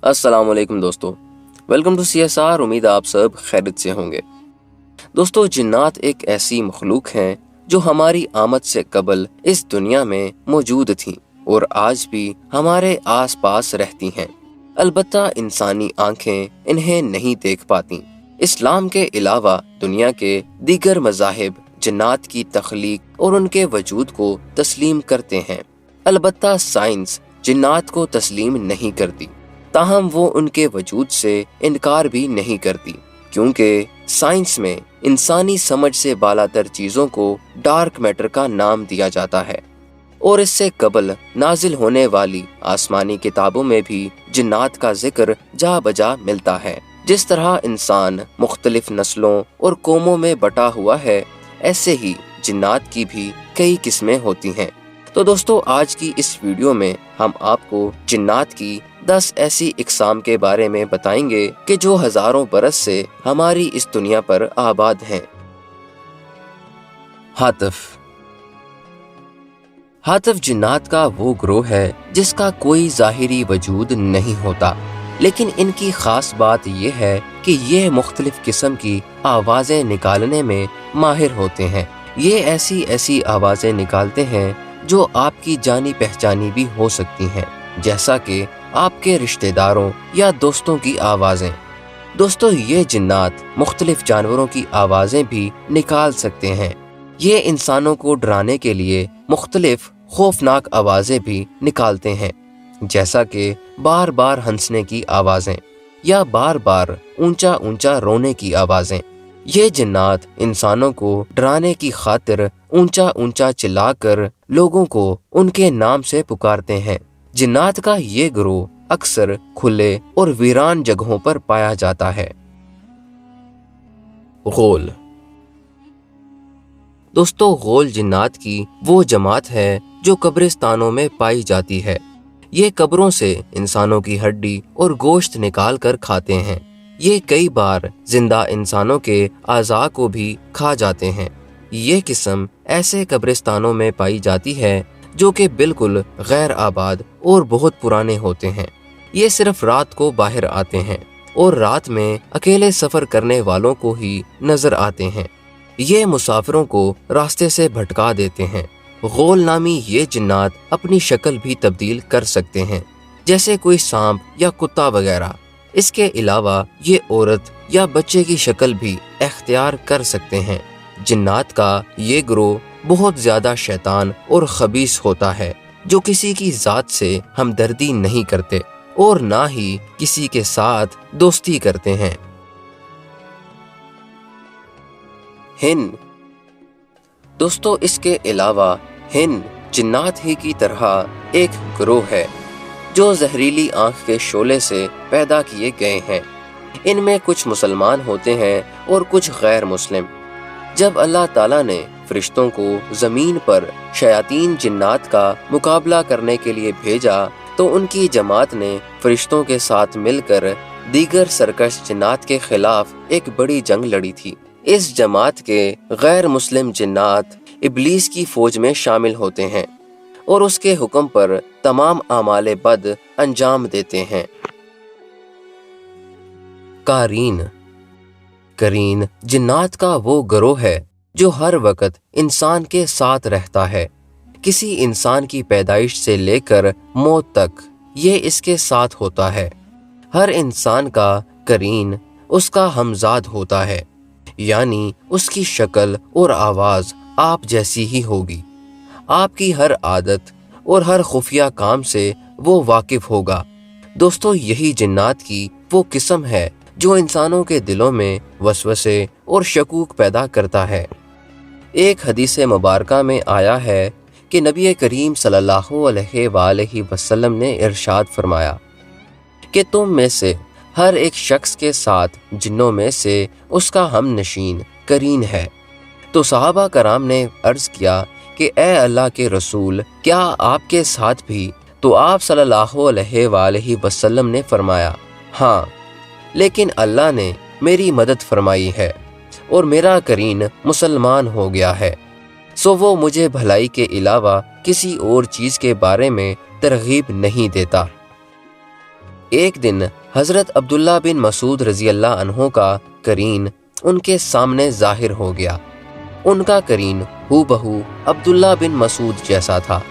अस्सलाम वालेकुम दोस्तों, वेलकम टू CSR। उम्मीद आप सब खैरियत से होंगे। दोस्तों, जिन्नात एक ऐसी मखलूक हैं जो हमारी आमद से कबल इस दुनिया में मौजूद थीं और आज भी हमारे आस पास रहती हैं। अलबत्ता इंसानी आंखें इन्हें नहीं देख पाती। इस्लाम के अलावा दुनिया के दीगर मज़ाहिब जिन्नात की तख्लीक और उनके वजूद को तस्लीम करते हैं। अलबत्ता साइंस जिन्नात को तस्लीम नहीं करती, ताहम वो उनके वजूद से इनकार भी नहीं करती, क्योंकि साइंस में इंसानी समझ से बालातर चीज़ों को डार्क मैटर का नाम दिया जाता है और इससे कबल नाजिल होने वाली आसमानी किताबों में भी जिन्नात का जिक्र जा बजा मिलता है। जिस तरह इंसान मुख्तलिफ नस्लों और कौमों में बटा हुआ है, ऐसे ही जिन्नात की भी कई किस्में होती हैं। तो दोस्तों, आज की इस वीडियो में हम आपको जिन्नात की 10 ऐसी इकसाम के बारे में बताएंगे कि जो हजारों बरस से हमारी इस दुनिया पर आबाद हैं। हातिफ जिन्नात का वो ग्रोह है जिसका कोई ज़ाहिरी वजूद नहीं होता, लेकिन इनकी खास बात यह है कि ये मुख्तलिफ किस्म की आवाज़ें निकालने में माहिर होते हैं। ये ऐसी आवाज़ें निकालते हैं जो आपकी जानी पहचानी भी हो सकती हैं, जैसा कि आपके रिश्तेदारों या दोस्तों की आवाज़ें। दोस्तों, ये जिन्नात मुख्तलिफ जानवरों की आवाज़ें भी निकाल सकते हैं। ये इंसानों को डराने के लिए मुख्तलिफ खौफनाक आवाज़ें भी निकालते हैं, जैसा कि बार बार हंसने की आवाज़ें या बार बार ऊंचा ऊंचा रोने की आवाज़ें। ये जिन्नात इंसानों को डराने की खातिर ऊंचा ऊंचा चिल्लाकर लोगों को उनके नाम से पुकारते हैं। जिन्नात का ये ग्रोह अक्सर खुले और वीरान जगहों पर पाया जाता है। गोल। दोस्तों, गोल जिन्नात की वो जमात है जो कब्रिस्तानों में पाई जाती है। ये कब्रों से इंसानों की हड्डी और गोश्त निकाल कर खाते हैं। ये कई बार जिंदा इंसानों के आज़ा को भी खा जाते हैं। ये किस्म ऐसे कब्रिस्तानों में पाई जाती है जो कि बिल्कुल गैर आबाद और बहुत पुराने होते हैं। ये सिर्फ रात को बाहर आते हैं और रात में अकेले सफ़र करने वालों को ही नज़र आते हैं। ये मुसाफिरों को रास्ते से भटका देते हैं। गोल नामी ये जिन्नात अपनी शक्ल भी तब्दील कर सकते हैं, जैसे कोई सांप या कुत्ता वगैरह। इसके अलावा ये औरत या बच्चे की शक्ल भी इख्तियार कर सकते हैं। जिन्नात का ये ग्रोह बहुत ज़्यादा शैतान और खबीस होता है, जो किसी की ज़ात से हमदर्दी नहीं करते और ना ही किसी के साथ दोस्ती करते हैं। हिन। दोस्तों, इसके अलावा हिन जिन्नात ही की तरह एक ग्रोह है जो जहरीली आंख के शोले से पैदा किए गए हैं। इनमें कुछ मुसलमान होते हैं और कुछ गैर मुस्लिम। जब अल्लाह ताला ने फरिश्तों को ज़मीन पर शयातीन जिन्नात का मुकाबला करने के लिए भेजा, तो उनकी जमात ने फरिश्तों के साथ मिलकर दीगर सरकश जिन्नात के खिलाफ एक बड़ी जंग लड़ी थी। इस जमात के गैर मुस्लिम जिन्नात इब्लीस की फौज में शामिल होते हैं और उसके हुक्म पर तमाम आमाले बद अंजाम देते हैं। करीन जिन्नात का वो ग्रोह है जो हर वक्त इंसान के साथ रहता है। किसी इंसान की पैदाइश से लेकर मौत तक ये इसके साथ होता है। हर इंसान का करीन उसका हमजाद होता है, यानी उसकी शक्ल और आवाज़ आप जैसी ही होगी। आपकी हर आदत और हर खुफिया काम से वो वाकिफ होगा। दोस्तों, यही जिन्नात की वो किस्म है जो इंसानों के दिलों में वसवसे और शकूक पैदा करता है। एक हदीस मुबारका में आया है कि नबी करीम सल्लल्लाहु अलैहि वसल्लम ने इरशाद फरमाया कि तुम में से हर एक शख्स के साथ जिन्नों में से उसका हमनशीन करीन है। तो सहाबा कराम ने अर्ज किया कि ए अल्लाह के रसूल, क्या आपके साथ भी? तो आप सल्लल्लाहु अलैहि वसल्लम ने फरमाया, हाँ, लेकिन अल्लाह ने मेरी मदद फरमाई है और मेरा करीन मुसलमान हो गया है, सो वो मुझे भलाई के अलावा किसी और चीज़ के बारे में तरगीब नहीं देता। ایک दिन हजरत अब्दुल्ला बिन मसूद रजी अल्लाह अन्हो का करीन उनके सामने जाहिर हो गया। उनका करीन हूबहू अब्दुल्ला बिन मसूद जैसा था।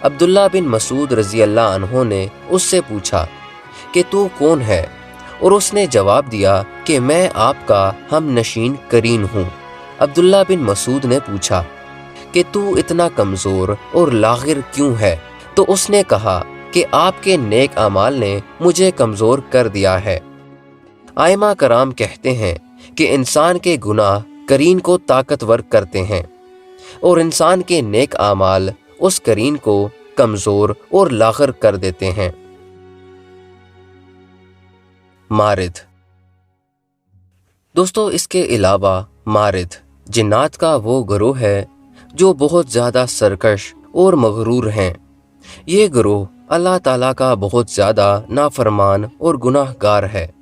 अब्दुल्ला बिन मसूद रजी अल्लाह अन्हो ने उससे पूछा कि तू कौन है, और उसने जवाब दिया कि मैं आपका हम नशीन करीन हूँ। अब्दुल्ला बिन मसूद ने पूछा कि तू इतना कमज़ोर और लागिर क्यों है? तो उसने कहा कि आपके नेक अमाल ने मुझे कमज़ोर कर दिया है। आइमा कराम कहते हैं कि इंसान के गुनाह करीन को ताकतवर करते हैं और इंसान के नेक अमाल उस करीन को कमज़ोर और लागिर कर देते हैं। मारिद। दोस्तों, इसके अलावा मारिद जिन्नात का वो गिरोह है जो बहुत ज़्यादा सरकश और मगरूर हैं। ये गिरोह अल्लाह ताला का बहुत ज़्यादा नाफरमान और गुनाहगार है।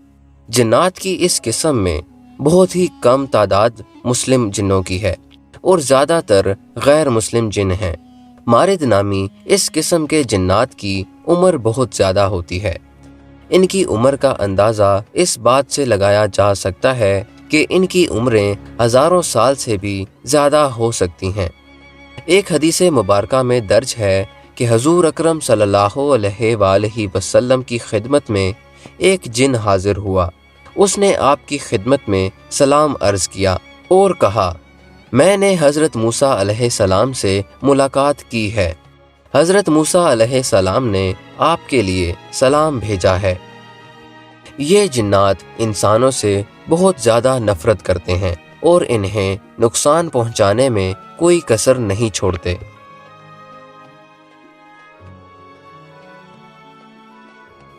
जिन्नात की इस किस्म में बहुत ही कम तादाद मुस्लिम जिन्नों की है और ज़्यादातर गैर मुस्लिम जिन हैं। मारिद नामी इस किस्म के जिन्नात की उम्र बहुत ज़्यादा होती है। इनकी उम्र का अंदाज़ा इस बात से लगाया जा सकता है कि इनकी उम्रें हज़ारों साल से भी ज़्यादा हो सकती हैं। एक हदीस मुबारका में दर्ज है कि हजूर अकरम सल्लल्लाहु अलैहि वसल्लम की खिदमत में एक जिन हाजिर हुआ। उसने आपकी खिदमत में सलाम अर्ज़ किया और कहा, मैंने हज़रत मूसा अलैहिस्सलाम से मुलाकात की है। हज़रत मूसा अलैहिस्सलाम ने आपके लिए सलाम भेजा है। ये जिन्नात इंसानों से बहुत ज़्यादा नफ़रत करते हैं और इन्हें नुकसान पहुंचाने में कोई कसर नहीं छोड़ते।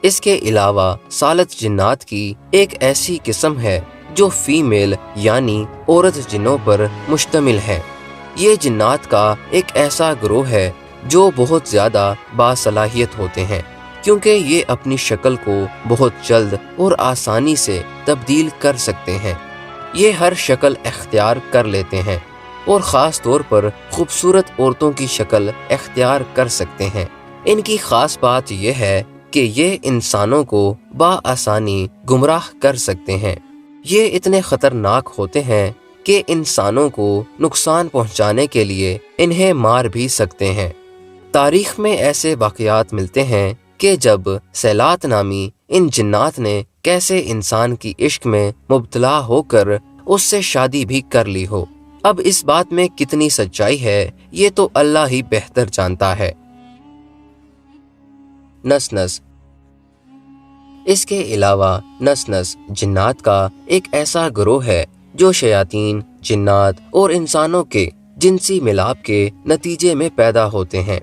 इसके अलावा सालत जिन्नात की एक ऐसी किस्म है जो फीमेल यानी औरत जिन्नों पर मुश्तमिल है। ये जिन्नात का एक ऐसा गिरोह है जो बहुत ज़्यादा बासलाहियत होते हैं, क्योंकि ये अपनी शक्ल को बहुत जल्द और आसानी से तब्दील कर सकते हैं। ये हर शक्ल इख्तियार कर लेते हैं और ख़ास तौर पर खूबसूरत औरतों की शक्ल इख्तियार कर सकते हैं। इनकी ख़ास बात यह है कि ये इंसानों को बाआसानी गुमराह कर सकते हैं। ये इतने ख़तरनाक होते हैं कि इंसानों को नुकसान पहुंचाने के लिए इन्हें मार भी सकते हैं। तारीख़ में ऐसे वाक़यात मिलते हैं कि जब सैलात नामी इन जिन्नात ने कैसे इंसान की इश्क में मुब्तला होकर उससे शादी भी कर ली हो। अब इस बात में कितनी सच्चाई है ये तो अल्लाह ही बेहतर जानता है। नस-नस। इसके अलावा नस-नस जिन्नात का एक ऐसा गिरोह है जो शयातीन, जिन्नात और इंसानों के जिनसी मिलाप के नतीजे में पैदा होते हैं।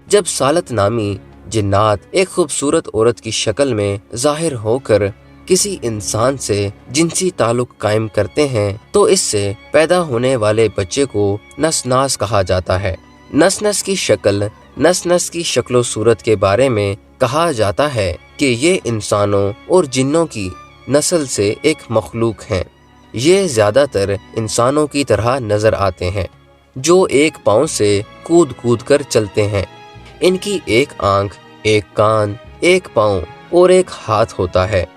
जब सालत नामी जिन्नात एक खूबसूरत औरत की शक्ल में जाहिर होकर किसी इंसान से जिनसी ताल्लुक कायम करते हैं तो इससे पैदा होने वाले बच्चे को नस-नास कहा जाता है। नस-नस की शक्लो सूरत के बारे में कहा जाता है कि ये इंसानों और जिन्नों की नस्ल से एक मखलूक हैं। ये ज़्यादातर इंसानों की तरह नज़र आते हैं जो एक पाँव से कूद कूद कर चलते हैं। इनकी एक आंख, एक कान, एक पाँव और एक हाथ होता है,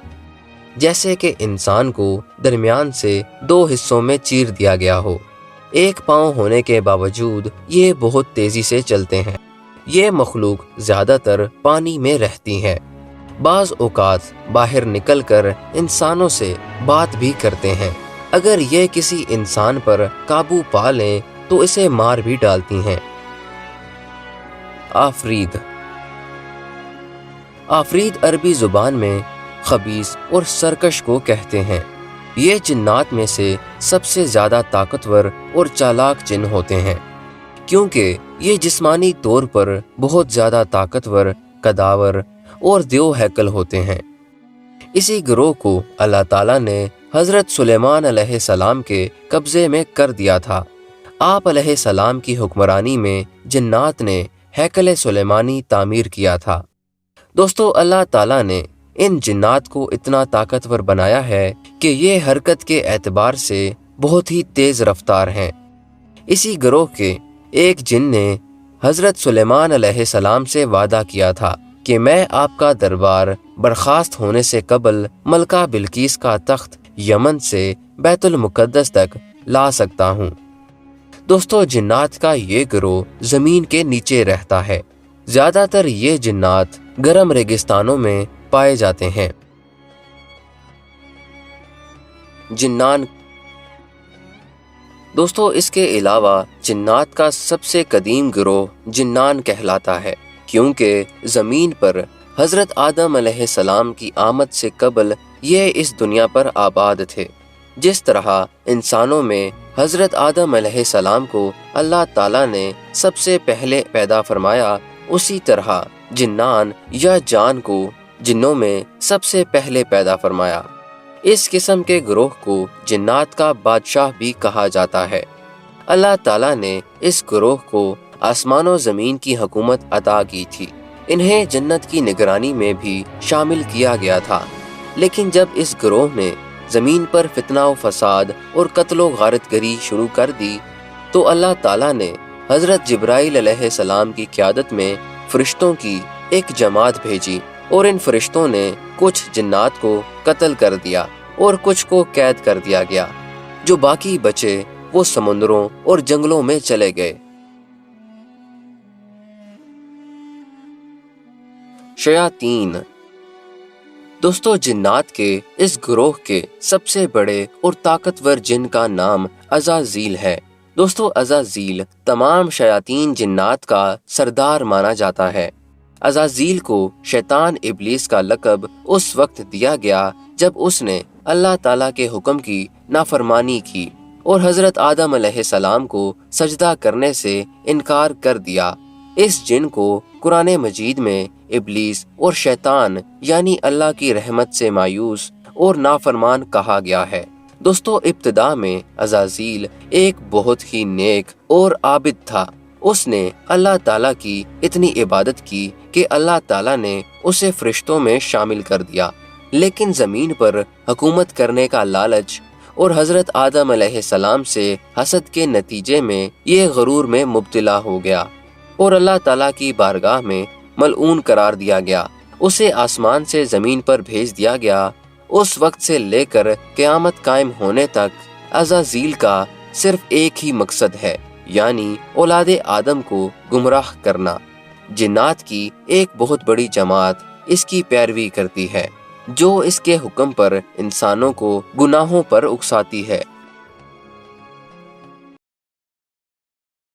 जैसे कि इंसान को दरमियान से दो हिस्सों में चीर दिया गया हो। एक पाँव होने के बावजूद ये बहुत तेज़ी से चलते हैं। ये मखलूक ज़्यादातर पानी में रहती हैं। बाज़ औक़ात बाहर निकलकर इंसानों से बात भी करते हैं। अगर ये किसी इंसान पर काबू पा लें तो इसे मार भी डालती हैं। आफरीद। आफरीद अरबी ज़ुबान में खबीस और सरकश को कहते हैं। ये जिन्नात में से सबसे ज़्यादा ताकतवर और चालाक जिन होते हैं, क्योंकि ये जिस्मानी तौर पर बहुत ज़्यादा ताकतवर, कदावर और देव हैकल होते हैं। इसी गिरोह को अल्लाह ताला ने हज़रत सुलेमान अलैहिस्सलाम के कब्ज़े में कर दिया था। आप अलैहिस्सलाम की हुक्मरानी में जिन्नात ने हैकल सुलेमानी तामीर किया था। दोस्तों, अल्लाह ताला ने इन जिन्नात को इतना ताकतवर बनाया है कि ये हरकत के एतबार से बहुत ही तेज़ रफ्तार हैं। इसी गिरोह के एक जिन ने हज़रत सुलेमान अलैहिस्सलाम से वादा किया था کہ میں آپ کا دربار برخاست ہونے سے قبل ملکہ بلقیس کا تخت یمن سے بیت المقدس تک لا سکتا ہوں۔ دوستو، جنات کا یہ گروہ زمین کے نیچے رہتا ہے۔ زیادہ تر یہ جنات گرم ریگستانوں میں پائے جاتے ہیں۔ جنان دوستو، اس کے علاوہ جنات کا سب سے قدیم گروہ جنان کہلاتا ہے، کیونکہ زمین پر حضرت آدم علیہ السلام کی آمد سے قبل یہ اس دنیا پر آباد تھے۔ جس طرح انسانوں میں حضرت آدم علیہ السلام کو اللہ تعالیٰ نے سب سے پہلے پیدا فرمایا، اسی طرح جنان یا جان کو جنوں میں سب سے پہلے پیدا فرمایا۔ اس قسم کے گروہ کو جنات کا بادشاہ بھی کہا جاتا ہے۔ اللہ تعالیٰ نے اس گروہ کو آسمان و زمین کی حکومت عطا کی تھی۔ انہیں جنت کی نگرانی میں بھی شامل کیا گیا تھا، لیکن جب اس گروہ نے زمین پر فتنہ و فساد اور قتل و غارت گری شروع کر دی تو اللہ تعالیٰ نے حضرت جبرائیل علیہ السلام کی قیادت میں فرشتوں کی ایک جماعت بھیجی، اور ان فرشتوں نے کچھ جنات کو قتل کر دیا اور کچھ کو قید کر دیا گیا۔ جو باقی بچے وہ سمندروں اور جنگلوں میں چلے گئے۔ شیاطین دوستو، جنات کے اس گروہ کے سب سے بڑے اور طاقتور جن کا نام عزازیل ہے۔ دوستو، عزازیل تمام شیاطین جنات کا سردار مانا جاتا ہے۔ عزازیل کو شیطان ابلیس کا لقب اس وقت دیا گیا جب اس نے اللہ تعالیٰ کے حکم کی نافرمانی کی اور حضرت آدم علیہ السلام کو سجدہ کرنے سے انکار کر دیا۔ اس جن کو قرآن مجید میں ابلیس اور شیطان یعنی اللہ کی رحمت سے مایوس اور نافرمان کہا گیا ہے۔ دوستو، ابتدا میں عزازیل ایک بہت ہی نیک اور عابد تھا۔ اس نے اللہ تعالیٰ کی اتنی عبادت کی کہ اللہ تعالیٰ نے اسے فرشتوں میں شامل کر دیا، لیکن زمین پر حکومت کرنے کا لالچ اور حضرت آدم علیہ السلام سے حسد کے نتیجے میں یہ غرور میں مبتلا ہو گیا اور اللہ تعالیٰ کی بارگاہ میں ملعون قرار دیا گیا۔ اسے آسمان سے زمین پر بھیج دیا گیا۔ اس وقت سے لے کر قیامت قائم ہونے تک عزازیل کا صرف ایک ہی مقصد ہے، یعنی اولاد آدم کو گمراہ کرنا۔ جنات کی ایک بہت بڑی جماعت اس کی پیروی کرتی ہے، جو اس کے حکم پر انسانوں کو گناہوں پر اکساتی ہے